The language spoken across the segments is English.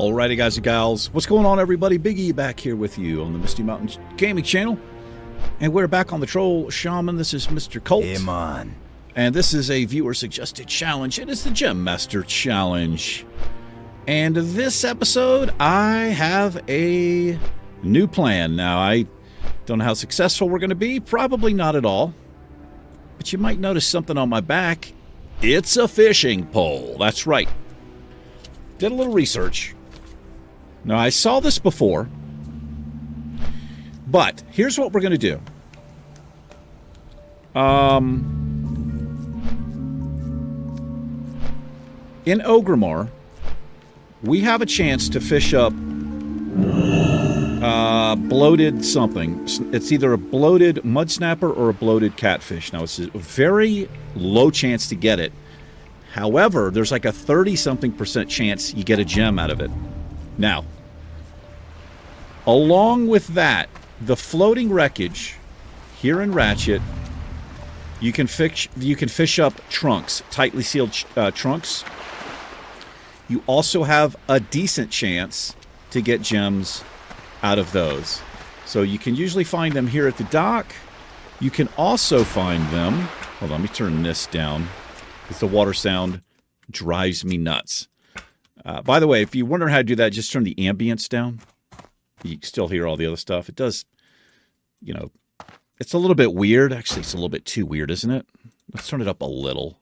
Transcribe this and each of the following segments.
Alrighty, guys and gals, what's going on, everybody? Big E back here with you on the Misty Mountain Gaming Channel, and we're back on the Troll Shaman. This is Mr. Colt. Hey, man. And this is a viewer-suggested challenge. It is the Gem Master Challenge. And this episode, I have a new plan. Now, I don't know how successful we're going to be. Probably not at all. But you might notice something on my back. It's a fishing pole. That's right. Did a little research. Now, I saw this before. But here's what we're going to do. In Ogremar, we have a chance to fish up bloated something. It's either a bloated mud snapper or a bloated catfish. Now, it's a very low chance to get it. However, there's like a 30-something% chance you get a gem out of it. Now, along with that, the floating wreckage here in Ratchet, you can fish up trunks, tightly sealed trunks. You also have a decent chance to get gems out of those. So you can usually find them here at the dock. You can also find them... Hold on, let me turn this down, because the water sound drives me nuts. By the way, if you wonder how to do that, just turn the ambience down. You can still hear all the other stuff. It does, you know, it's a little bit weird. Actually, it's a little bit too weird, isn't it? Let's turn it up a little.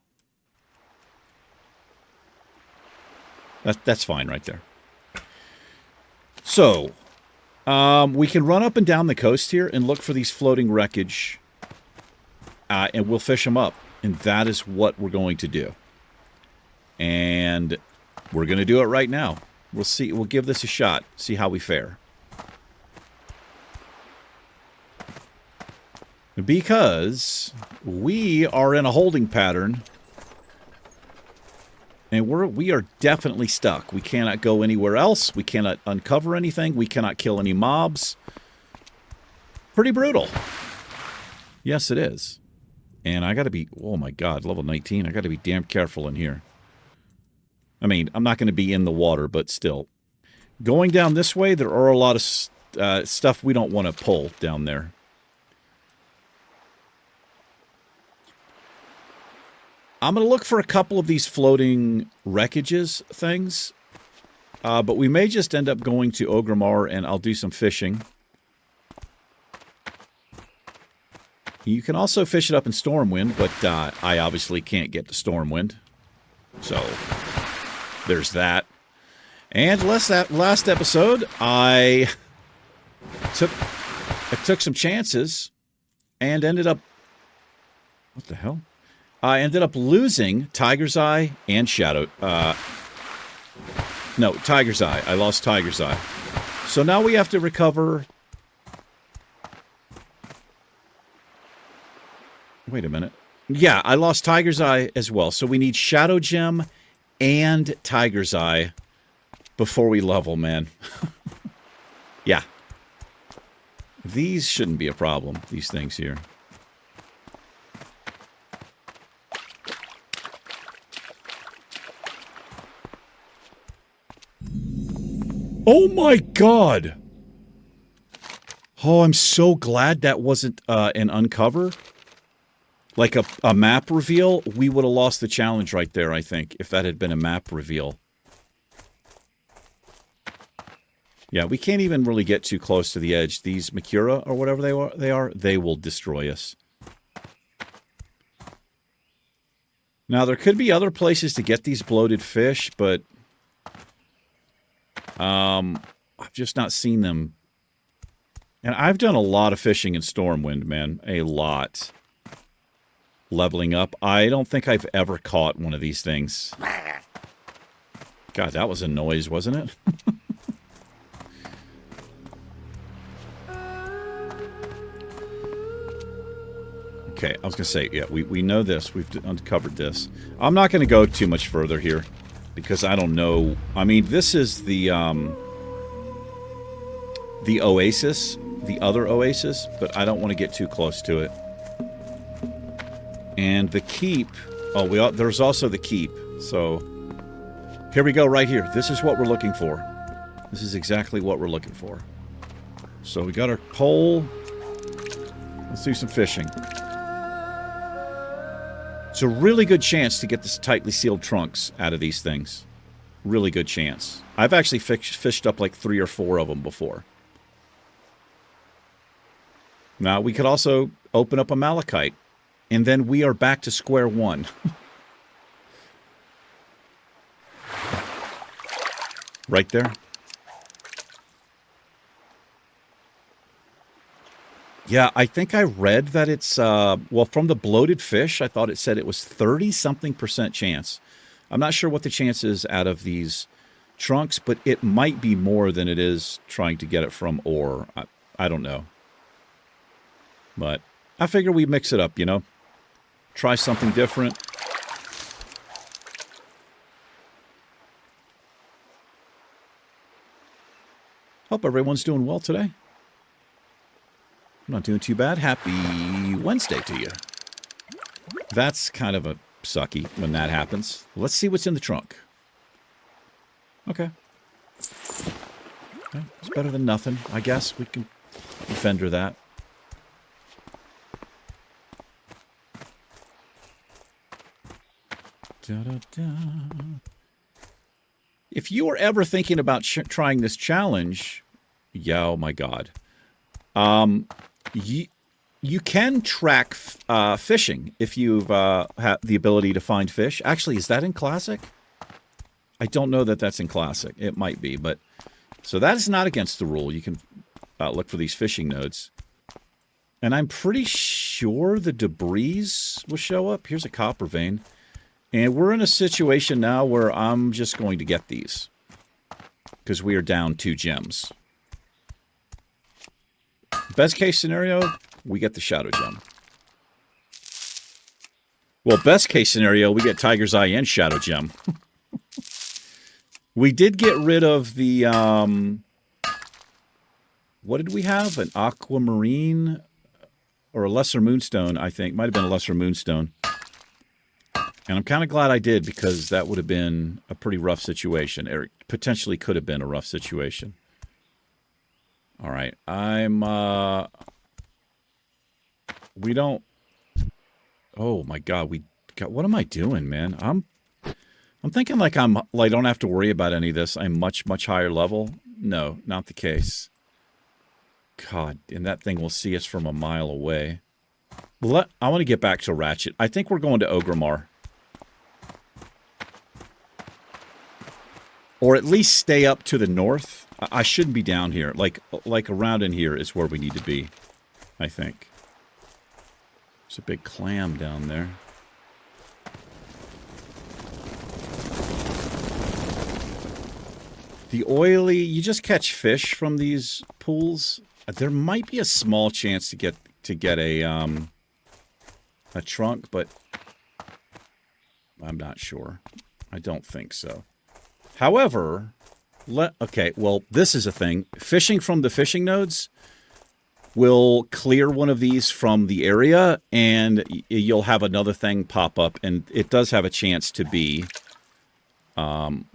That's fine right there. So, we can run up and down the coast here and look for these floating wreckage, and we'll fish them up. And that is what we're going to do. And we're going to do it right now. We'll see. We'll give this a shot. See how we fare. Because we are in a holding pattern. And we are definitely stuck. We cannot go anywhere else. We cannot uncover anything. We cannot kill any mobs. Pretty brutal. Yes, it is. And I got to be, oh my God, level 19. I got to be damn careful in here. I mean, I'm not going to be in the water, but still. Going down this way, there are a lot of stuff we don't want to pull down there. I'm going to look for a couple of these floating wreckages things. But we may just end up going to Ogremar and I'll do some fishing. You can also fish it up in Stormwind, but I obviously can't get to Stormwind. So, there's that. And last episode, I took some chances and ended up... What the hell? I ended up losing Tiger's Eye and Shadow... no, Tiger's Eye. I lost Tiger's Eye. So now we have to recover... Wait a minute. Yeah, I lost Tiger's Eye as well. So we need Shadow Gem and Tiger's Eye before we level, man. Yeah. These shouldn't be a problem, these things here. Oh my God! Oh, I'm so glad that wasn't an uncover. Like a map reveal, we would have lost the challenge right there, I think, if that had been a map reveal. Yeah, we can't even really get too close to the edge. These Makura, or whatever they will destroy us. Now, there could be other places to get these bloated fish, but... I've just not seen them. And I've done a lot of fishing in Stormwind, man. A lot. Leveling up. I don't think I've ever caught one of these things. God, that was a noise, wasn't it? Okay, I was going to say, yeah, we know this. We've uncovered this. I'm not going to go too much further here. Because I don't know. I mean, this is the oasis, the other oasis, but I don't want to get too close to it. And the keep. Oh, there's also the keep. So here we go, right here. This is what we're looking for. This is exactly what we're looking for. So we got our pole. Let's do some fishing. It's a really good chance to get this tightly sealed trunks out of these things. Really good chance. I've actually fished up like 3 or 4 of them before. Now, we could also open up a malachite, and then we are back to square one. Right there. Yeah, I think I read that it's, well, from the bloated fish, I thought it said it was 30-something% chance. I'm not sure what the chance is out of these trunks, but it might be more than it is trying to get it from ore. I don't know. But I figure we mix it up, you know? Try something different. Hope everyone's doing well today. I'm not doing too bad. Happy Wednesday to you. That's kind of a sucky when that happens. Let's see what's in the trunk. Okay. Okay. It's better than nothing, I guess. We can fender that. Da, da, da. If you were ever thinking about trying this challenge, yeah, oh my God. You can track fishing if you've had the ability to find fish. Actually, is that in Classic? I don't know that that's in Classic. It might be, but... So that is not against the rule. You can look for these fishing nodes. And I'm pretty sure the debris will show up. Here's a copper vein. And we're in a situation now where I'm just going to get these. Because we are down 2 gems. Best case scenario, we get the shadow gem. Well, best case scenario, we get Tiger's Eye and shadow gem. We did get rid of the, what did we have? An aquamarine or a lesser moonstone, I think. Might have been a lesser moonstone. And I'm kind of glad I did, because that would have been a pretty rough situation. Or potentially could have been a rough situation. All right, we don't, oh my God, what am I doing, man? I'm thinking like I don't have to worry about any of this. I'm much, much higher level. No, not the case. God, and that thing will see us from a mile away. Well, I want to get back to Ratchet. I think we're going to Ogremar. Or at least stay up to the north. I shouldn't be down here. Like around in here is where we need to be, I think. There's a big clam down there. The oily, you just catch fish from these pools. There might be a small chance to get a trunk, but I'm not sure. I don't think so. However, okay, well, this is a thing. Fishing from the fishing nodes will clear one of these from the area, and you'll have another thing pop up, and it does have a chance to be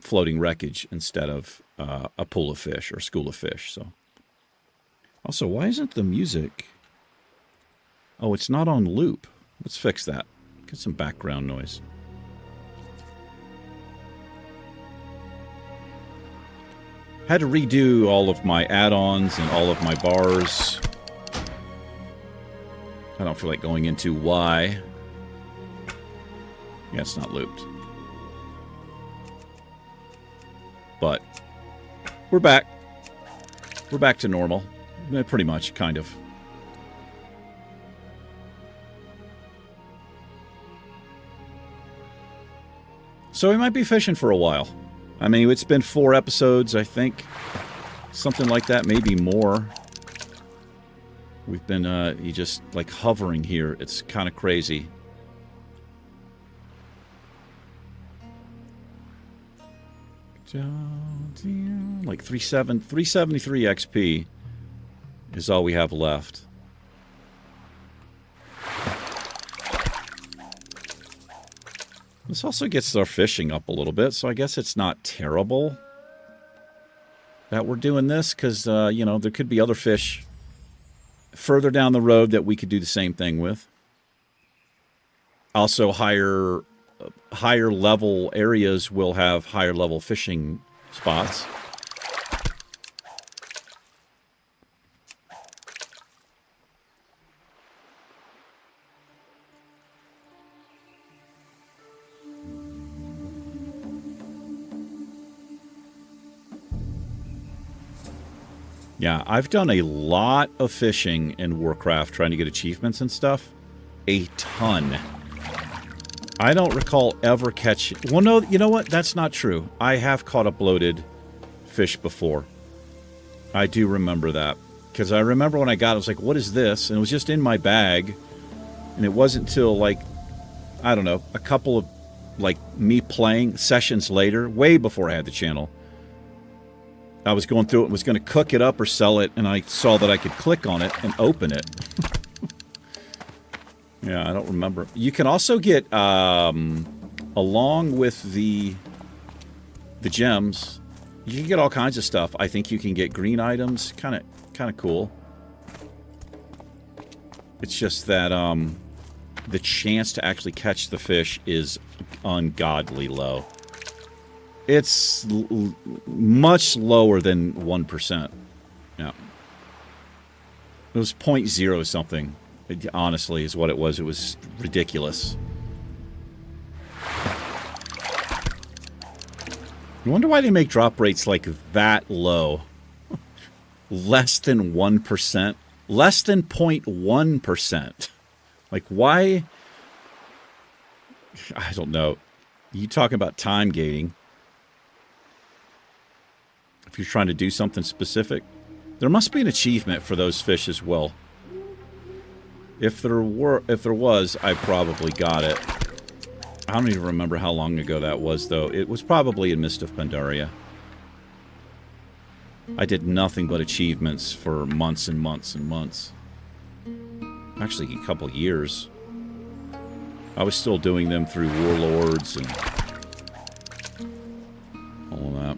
floating wreckage instead of a pool of fish or school of fish. So, also, why isn't the music? Oh, it's not on loop. Let's fix that. Get some background noise. Had to redo all of my add-ons and all of my bars. I don't feel like going into why. Yeah, it's not looped. But we're back. We're back to normal. Pretty much, kind of. So we might be fishing for a while. I mean, it's been 4 episodes, I think. Something like that, maybe more. We've been, you just, like, hovering here. It's kind of crazy. Like 373 XP is all we have left. This also gets our fishing up a little bit, so I guess it's not terrible. that we're doing this because, you know, there could be other fish further down the road that we could do the same thing with. Also, higher level areas will have higher level fishing spots. Yeah, I've done a lot of fishing in Warcraft trying to get achievements and stuff. A ton. I don't recall ever catching... Well, no, you know what? That's not true. I have caught a bloated fish before. I do remember that. Because I remember when I got it, I was like, what is this? And it was just in my bag. And it wasn't until, like, I don't know, a couple of, like, me playing sessions later, way before I had the channel, I was going through it and was going to cook it up or sell it, and I saw that I could click on it and open it. Yeah, I don't remember. You can also get, along with the gems, you can get all kinds of stuff. I think you can get green items. Kind of cool. It's just that the chance to actually catch the fish is ungodly low. It's much lower than 1%. Yeah. It was 0.0 something, honestly, is what it was. It was ridiculous. I wonder why they make drop rates like that low. Less than 1%. Less than 0.1%. Like, why? I don't know. You talking about time gating. If you're trying to do something specific, there must be an achievement for those fish as well. If there was, I probably got it. I don't even remember how long ago that was, though. It was probably in Mist of Pandaria. I did nothing but achievements for months and months and months. Actually, a couple years. I was still doing them through Warlords and all of that.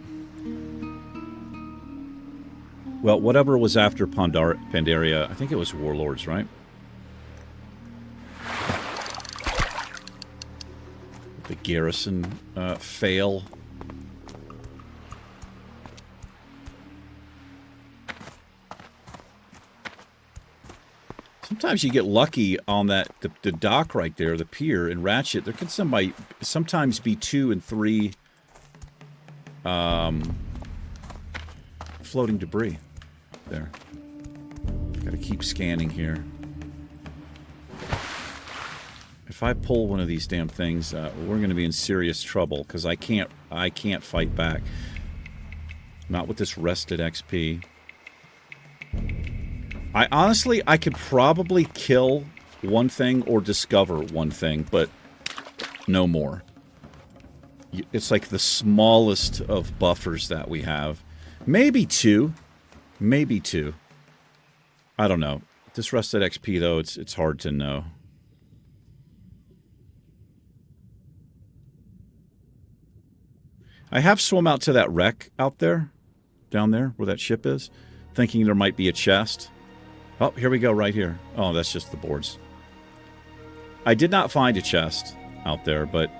Well, whatever was after Pandaria, I think it was Warlords, right? The garrison fail. Sometimes you get lucky on that the dock right there, the pier in Ratchet. There can sometimes be 2 and 3 floating debris there. Gotta keep scanning here. If I pull one of these damn things, we're going to be in serious trouble because I can't fight back. Not with this rested XP. I could probably kill one thing or discover one thing, but no more. It's like the smallest of buffers that we have. Maybe 2. Maybe 2. I don't know. This rested XP, though, it's hard to know. I have swum out to that wreck out there, down there, where that ship is, thinking there might be a chest. Oh, here we go, right here. Oh, that's just the boards. I did not find a chest out there, but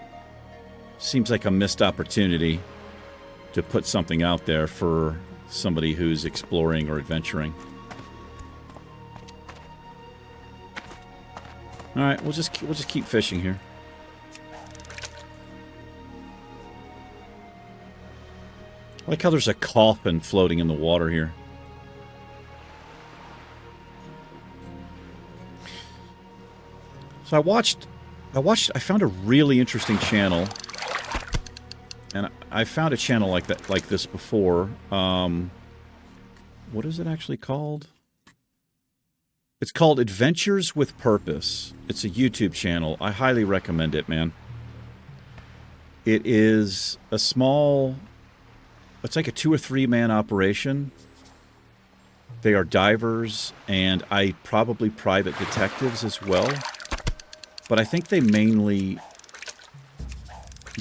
seems like a missed opportunity to put something out there for somebody who's exploring or adventuring. All right, we'll just keep fishing here. I like how there's a coffin floating in the water here. So I found a really interesting channel. And I found a channel like this before. What is it actually called? It's called Adventures with Purpose. It's a YouTube channel. I highly recommend it, man. It is a small... It's like a 2 or 3 man operation. They are divers and probably private detectives as well. But I think they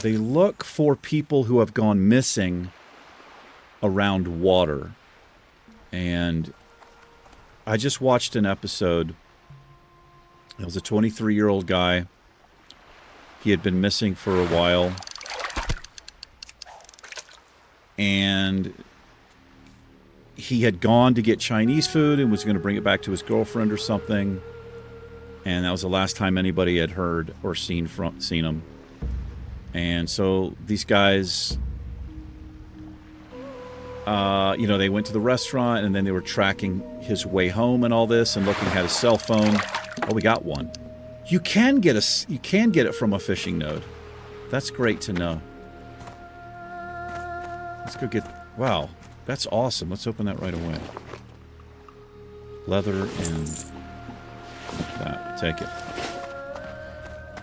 look for people who have gone missing around water. And I just watched an episode. It was a 23-year-old guy. He had been missing for a while. And he had gone to get Chinese food and was going to bring it back to his girlfriend or something. And that was the last time anybody had heard or seen him. And so these guys, they went to the restaurant, and then they were tracking his way home and all this, and looking at his cell phone. Oh, we got one. You can get it from a fishing node. That's great to know. Let's go get... Wow, that's awesome. Let's open that right away. Leather and that. Take it.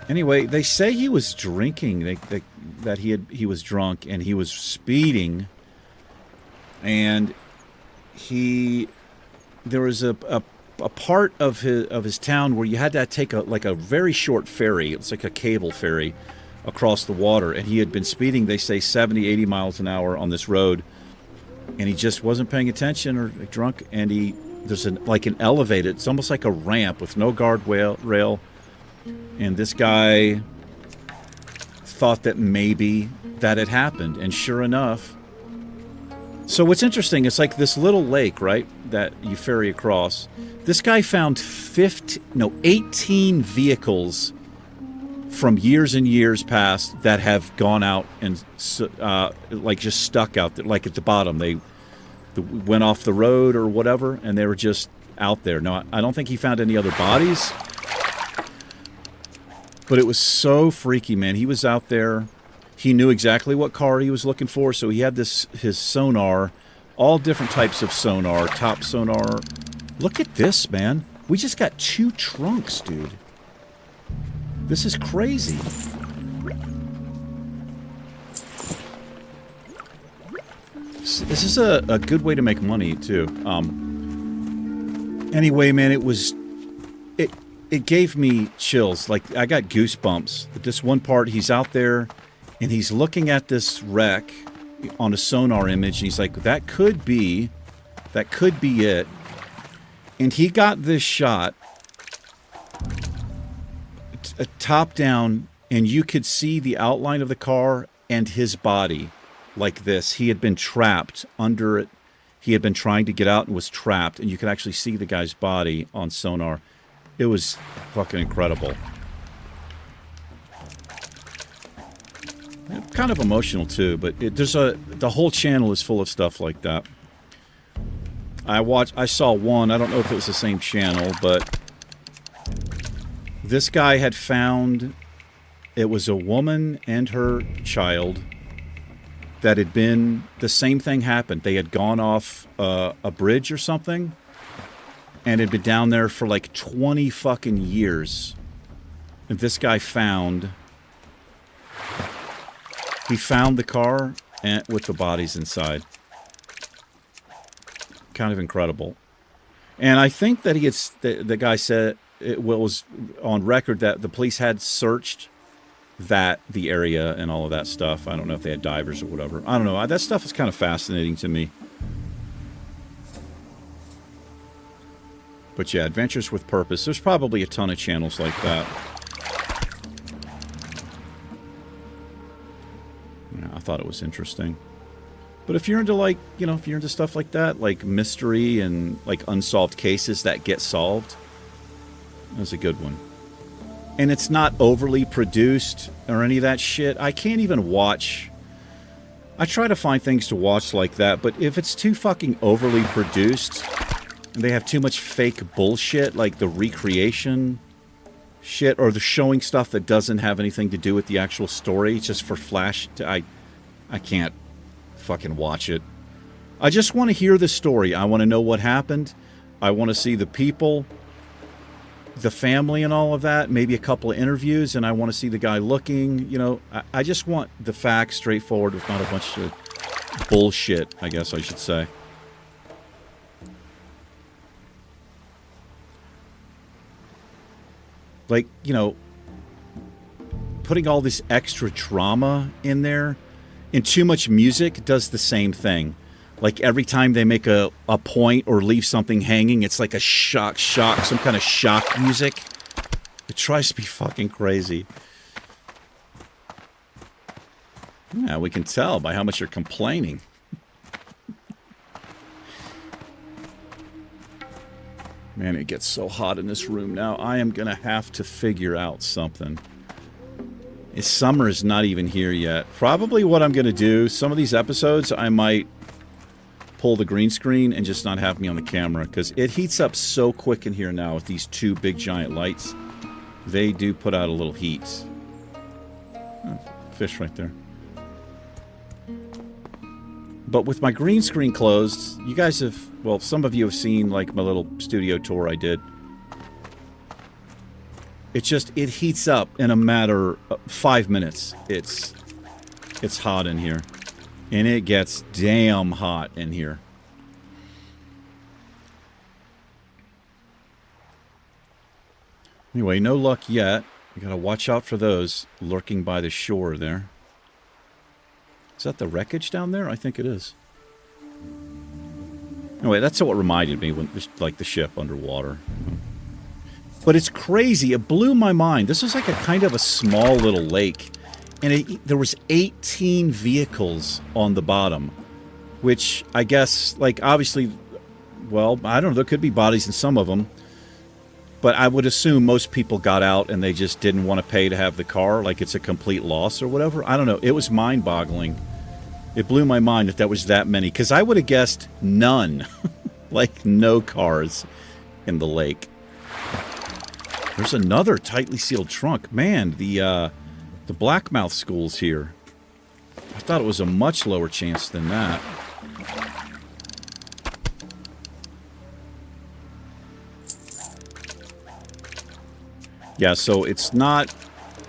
Anyway, they say he was drinking. That he was drunk and he was speeding. And there was a part of his town where you had to take a very short ferry. It's like a cable ferry across the water, and he had been speeding, they say 70, 80 miles an hour on this road, and he just wasn't paying attention or drunk, and there's an elevated, it's almost like a ramp with no guardrail, and this guy thought that maybe that had happened, and sure enough. So what's interesting, it's like this little lake, right, that you ferry across. This guy found 18 vehicles from years and years past that have gone out and just stuck out there, like at the bottom. They went off the road or whatever, and they were just out there. Now, I don't think he found any other bodies, but it was so freaky, man. He was out there. He knew exactly what car he was looking for, so he had his sonar, all different types of sonar, top sonar. Look at this, man. We just got 2 trunks, dude. This is crazy. This is a good way to make money, too. Anyway, man, it gave me chills. Like, I got goosebumps. At this one part, he's out there, and he's looking at this wreck on a sonar image, and he's like, that could be it. And he got this shot, top down, and you could see the outline of the car and his body like this. He had been trapped under it. He had been trying to get out and was trapped, and you could actually see the guy's body on sonar. It was fucking incredible. Kind of emotional too, but the whole channel is full of stuff like that. I saw one, I don't know if it was the same channel, but this guy had found, it was a woman and her child that had been, the same thing happened. They had gone off a bridge or something and had been down there for like 20 fucking years. And this guy found the car with the bodies inside. Kind of incredible. And I think that the guy said it was on record that the police had searched the area and all of that stuff. I don't know if they had divers or whatever. I don't know. That stuff is kind of fascinating to me. But yeah, Adventures with Purpose. There's probably a ton of channels like that. Yeah, I thought it was interesting. But if you're into if you're into stuff like that, like mystery and like unsolved cases that get solved, that's a good one. And it's not overly produced or any of that shit. I can't even watch. I try to find things to watch like that, but if it's too fucking overly produced and they have too much fake bullshit, like the recreation shit or the showing stuff that doesn't have anything to do with the actual story, just for flash, I can't fucking watch it. I just want to hear the story. I want to know what happened. I want to see the people, the family and all of that, maybe a couple of interviews, and I want to see the guy looking, I just want the facts straightforward with not a bunch of bullshit, I guess I should say. Like, putting all this extra drama in there and too much music does the same thing. Like every time they make a point or leave something hanging, it's like a shock, some kind of shock music. It tries to be fucking crazy. Yeah, we can tell by how much you're complaining. Man, it gets so hot in this room now. I am going to have to figure out something. Summer is not even here yet. Probably what I'm going to do, some of these episodes, I might pull the green screen and just not have me on the camera, because it heats up so quick in here now with these two big giant lights. They do put out a little heat. Oh, fish right there. But with my green screen closed, you guys have, well, some of you have seen like my little studio tour I did. It heats up in a matter of 5 minutes. It's hot in here. And it gets damn hot in here. Anyway, no luck yet. We gotta watch out for those lurking by the shore there. Is that the wreckage down there? I think it is. Anyway, that's what reminded me when, like, the ship underwater. But it's crazy. It blew my mind. This is like a kind of a small little lake. And there was 18 vehicles on the bottom, which I guess, like, obviously, well, I don't know, there could be bodies in some of them, but I would assume most people got out and they just didn't want to pay to have the car, like it's a complete loss or whatever. I don't know. It was mind-boggling. It blew my mind that was that many, because I would have guessed none, like no cars in the lake. There's another tightly sealed trunk. Man, the Blackmouth school's here. I thought it was a much lower chance than that. Yeah, so it's not...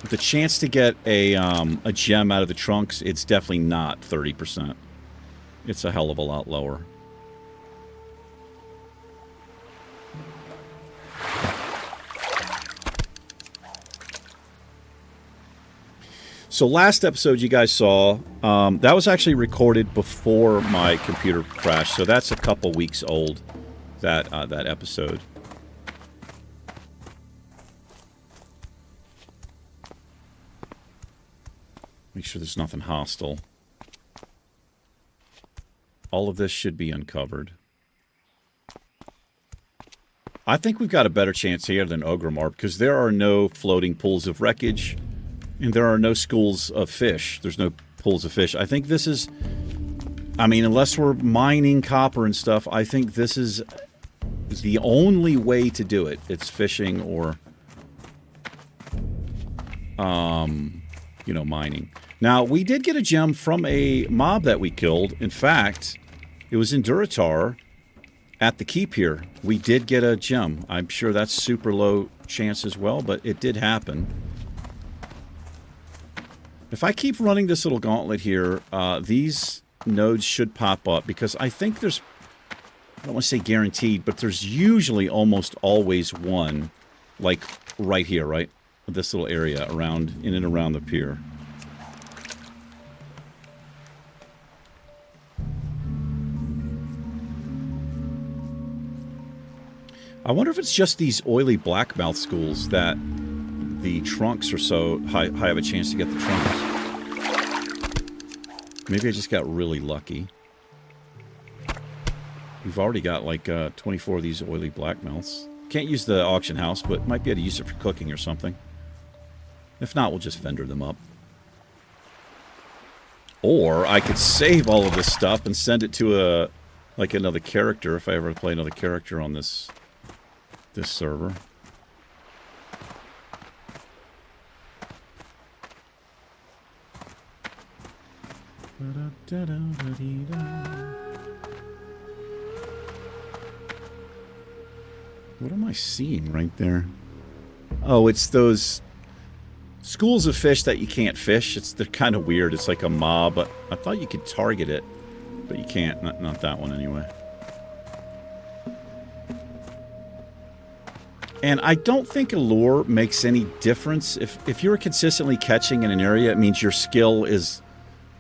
The chance to get a gem out of the trunks, it's definitely not 30%. It's a hell of a lot lower. So last episode you guys saw, that was actually recorded before my computer crashed, so that's a couple weeks old, that episode. Make sure there's nothing hostile. All of this should be uncovered. I think we've got a better chance here than Ogrimmar, because there are no floating pools of wreckage. And there are no schools of fish. There's no pools of fish. I think this is... I mean, unless we're mining copper and stuff, I think this is the only way to do it. It's fishing or... you know, mining. Now, we did get a gem from a mob that we killed. In fact, it was in Durotar at the keep here. We did get a gem. I'm sure that's super low chance as well, but it did happen. If I keep running this little gauntlet here, these nodes should pop up, because I think there's, I don't want to say guaranteed, but there's usually almost always one, like right here, right? This little area around, in and around the pier. I wonder if it's just these oily blackmouth schools that the trunks are so high of a chance to get the trunks. Maybe I just got really lucky. We've already got like 24 of these oily blackmouths. Can't use the auction house, but might be able to use it for cooking or something. If not, we'll just vendor them up. Or I could save all of this stuff and send it to like another character if I ever play another character on this server. What am I seeing right there? Oh, it's those schools of fish that you can't fish. They're kind of weird. It's like a mob. I thought you could target it, but you can't. Not that one anyway. And I don't think a lure makes any difference. If you're consistently catching in an area, it means your skill is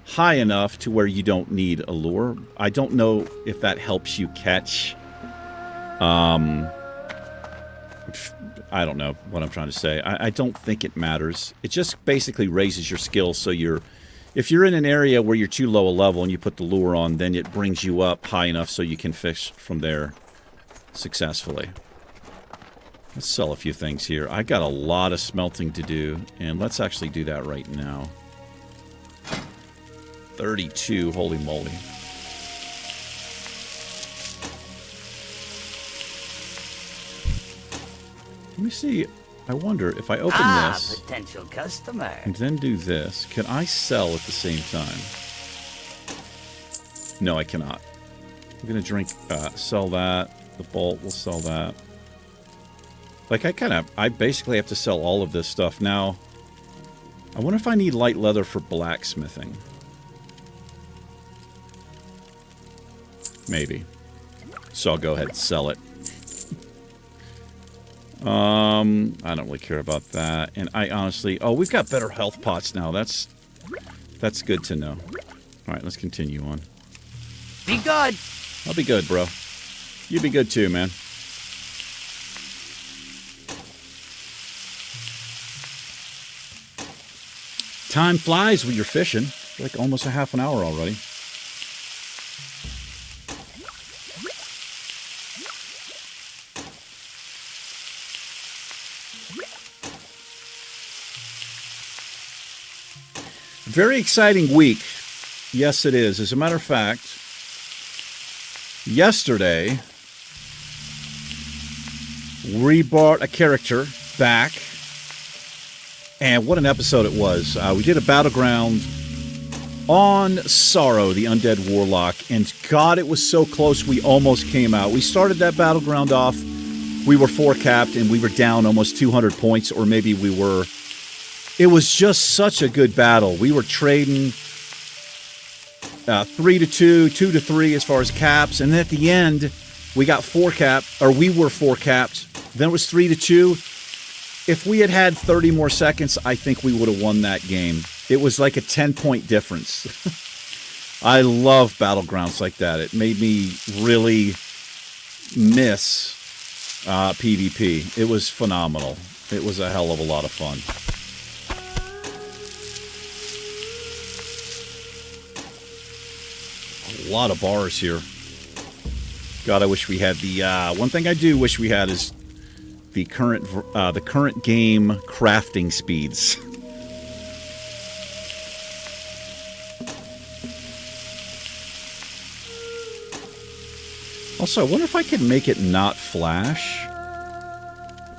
high enough to where you don't need a lure. I don't know if that helps you catch. I don't know what I'm trying to say. I don't think it matters. It just basically raises your skill, so if you're in an area where you're too low a level and you put the lure on, then it brings you up high enough so you can fish from there successfully. Let's sell a few things here. I got a lot of smelting to do, and let's actually do that right now. 32, holy moly. Let me see. I wonder if I open this potential customer. and then do this, can I sell at the same time? No, I cannot. I'm gonna sell that. The bolt will sell that. Like I basically have to sell all of this stuff now. I wonder if I need light leather for blacksmithing. Maybe. So I'll go ahead and sell it. I don't really care about that. And I honestly... Oh, we've got better health pots now. That's good to know. Alright, let's continue on. Be good. I'll be good, bro. You be good too, man. Time flies when you're fishing. Like almost a half an hour already. Very exciting week. Yes, it is. As a matter of fact, yesterday, we brought a character back. And what an episode it was. We did a battleground on Sorrow, the undead warlock. And God, it was so close we almost came out. We started that battleground off. We were 4-capped and we were down almost 200 points. Or maybe we were... It was just such a good battle. We were trading 3-2, 2-3 as far as caps. And then at the end, we got 4-capped, or we were 4-capped. Then it was 3-2. If we had had 30 more seconds, I think we would have won that game. It was like a 10-point difference. I love battlegrounds like that. It made me really miss PvP. It was phenomenal. It was a hell of a lot of fun. A lot of bars here. God, I wish we had the... one thing I do wish we had is the current game crafting speeds. Also, I wonder if I can make it not flash.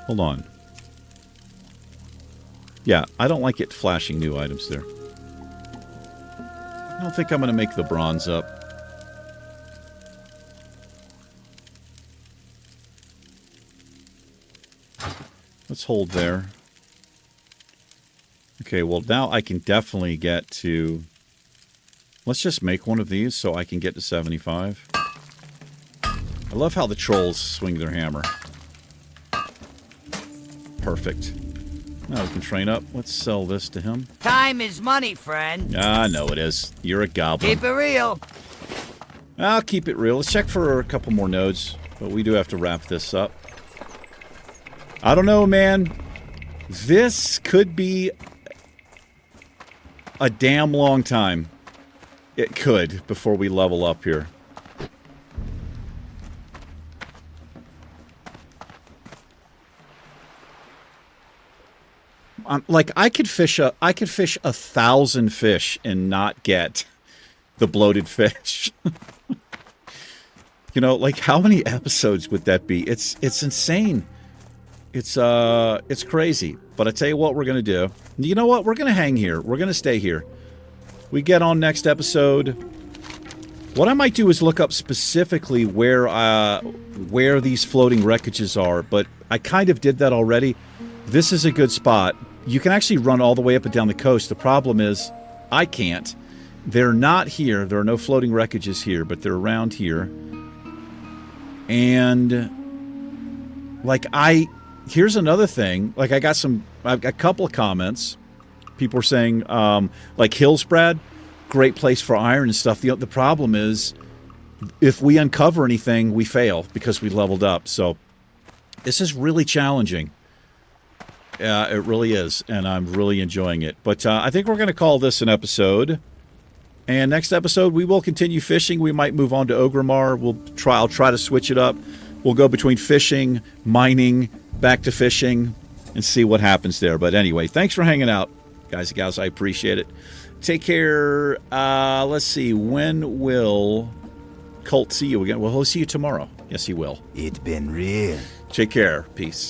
Hold on. Yeah, I don't like it flashing new items there. I don't think I'm going to make the bronze up. Let's hold there. Okay, well now I can definitely get to... Let's just make one of these so I can get to 75. I love how the trolls swing their hammer. Perfect. Now we can train up. Let's sell this to him. Time is money, friend. I know it is. You're a goblin. Keep it real. I'll keep it real. Let's check for a couple more nodes, but we do have to wrap this up. I don't know, man. This could be a damn long time. It could, before we level up here. Like, I could fish 1,000 fish and not get the bloated fish. You know, like, how many episodes would that be? It's insane. It's crazy. But I tell you what we're going to do. You know what? We're going to hang here. We're going to stay here. We get on next episode. What I might do is look up specifically where these floating wreckages are. But I kind of did that already. This is a good spot. You can actually run all the way up and down the coast. The problem is, I can't. They're not here. There are no floating wreckages here, but they're around here. And, like, here's another thing. Like, I've got a couple of comments. People are saying, like, Hillsbrad, great place for iron and stuff. The problem is, if we uncover anything, we fail because we leveled up. So this is really challenging. It really is, and I'm really enjoying it. But I think we're going to call this an episode. And next episode, we will continue fishing. We might move on to Ogrimmar. I'll try to switch it up. We'll go between fishing, mining, back to fishing, and see what happens there. But anyway, thanks for hanging out, guys and gals. I appreciate it. Take care. Let's see. When will Colt see you again? Well, he'll see you tomorrow. Yes, he will. It's been real. Take care. Peace.